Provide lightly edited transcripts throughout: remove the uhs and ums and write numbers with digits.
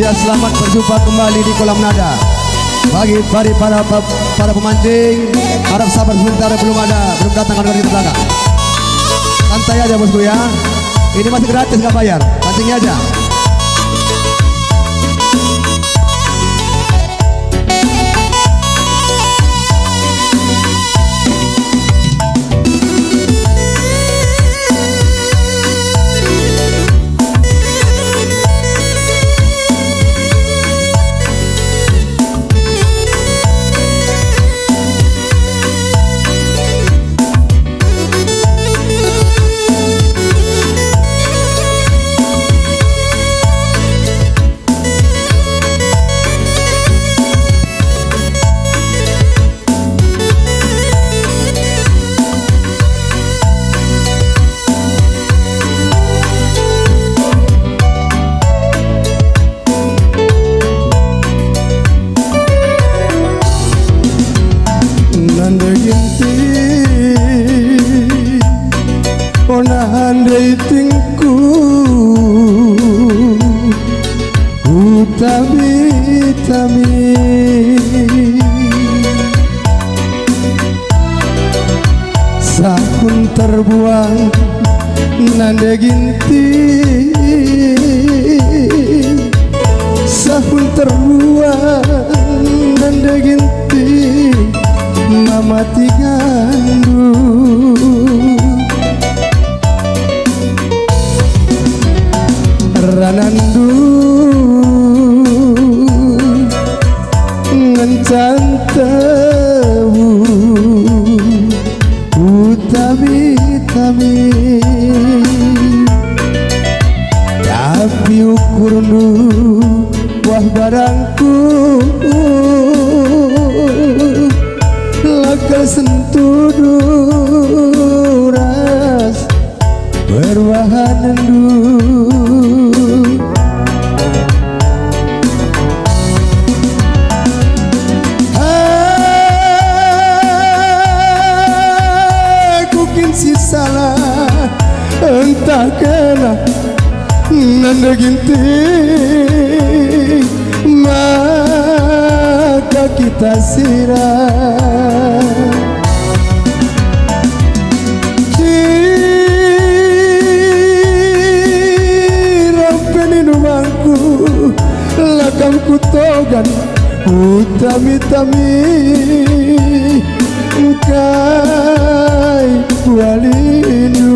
Ya, selamat berjumpa kembali di Kolam Nada. Bagi para pemancing, harap sabar sebentar, belum datang kawan-kawan kita belakang. Santai aja bosku ya. Ini masih gratis, nggak bayar. Pancingnya aja. Andai tingku utami-tami sakun terbuang nanda ginti sakun terbuang nanda ginti mamati gandu ranandu ngencantawu utami-tami tapi ukurnu wah barangku lakal sentudu ras berwahanandu entah kena nanda ginti maka kita sirah dirampeni numangku lakam kutogan utami-tami kai walinu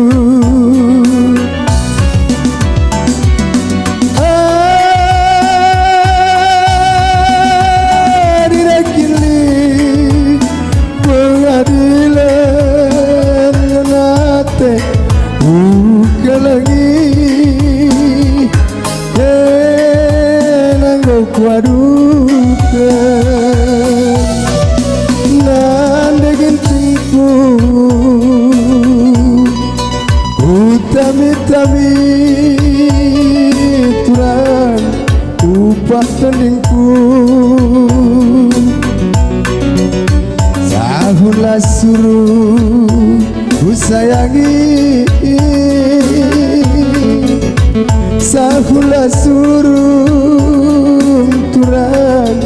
utami-tami turang upah teningku sahulah suruh usayangi sahulah suruh turang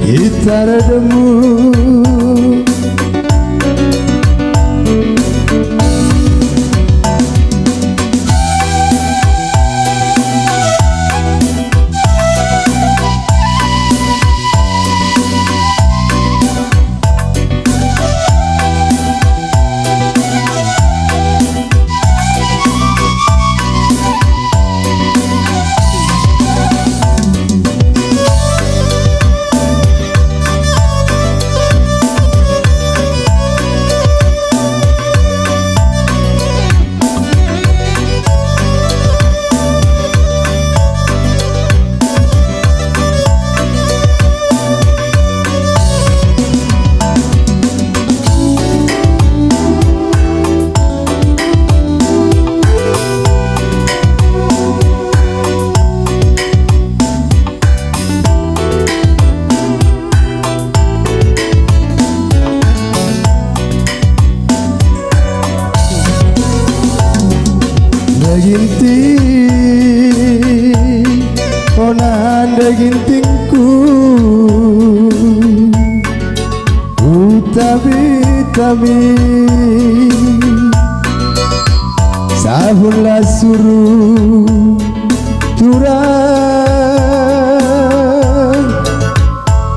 gitar demu utami-tami Sahunlah suruh turang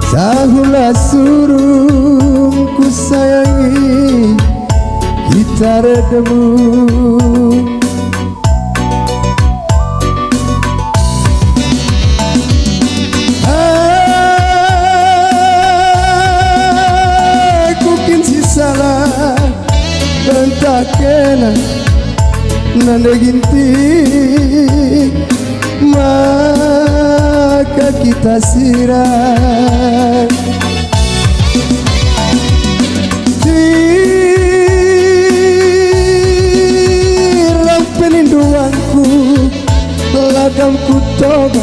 Sahunlah suruh ku sayangi Kita redemu entah kena nanda ginti maka kita sirai tiram peninduanku lagamku toba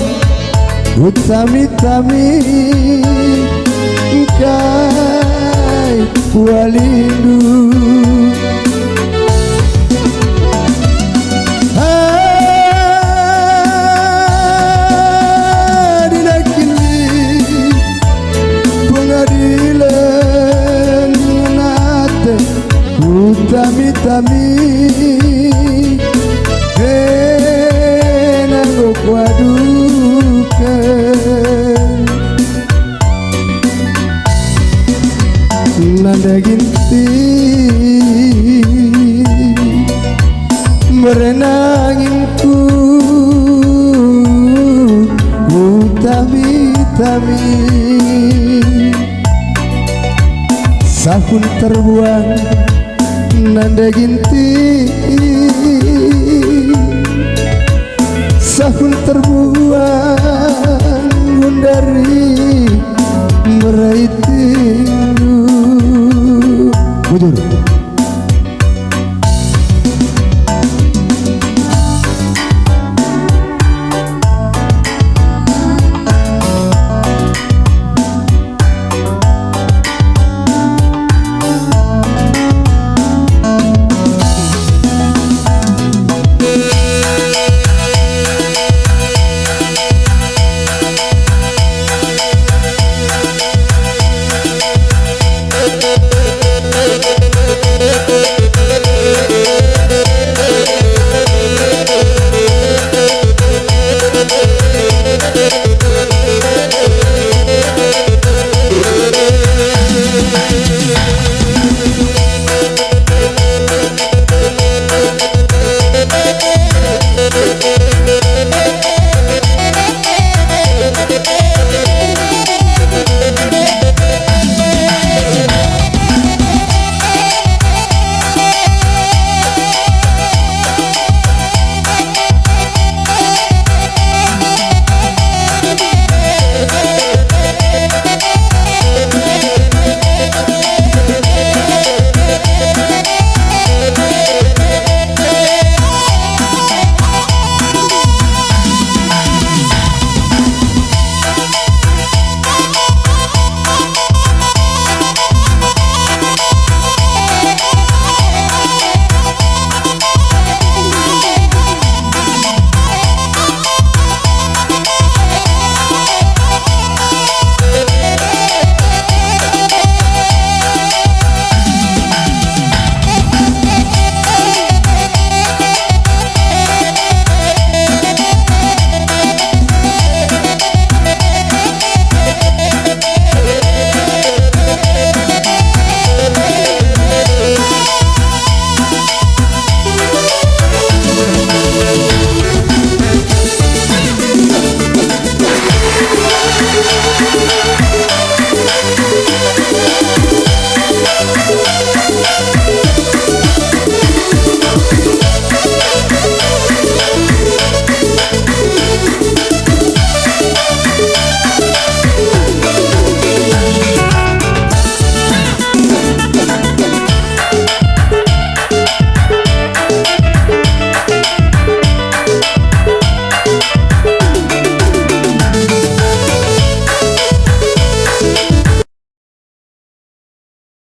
utami-tami kai walindu utami-tami kena kuadukan nanda ginti merenanginku utami-tami sahun terbuang nanda ginti sahun terbuang dari meraih tindu Bujur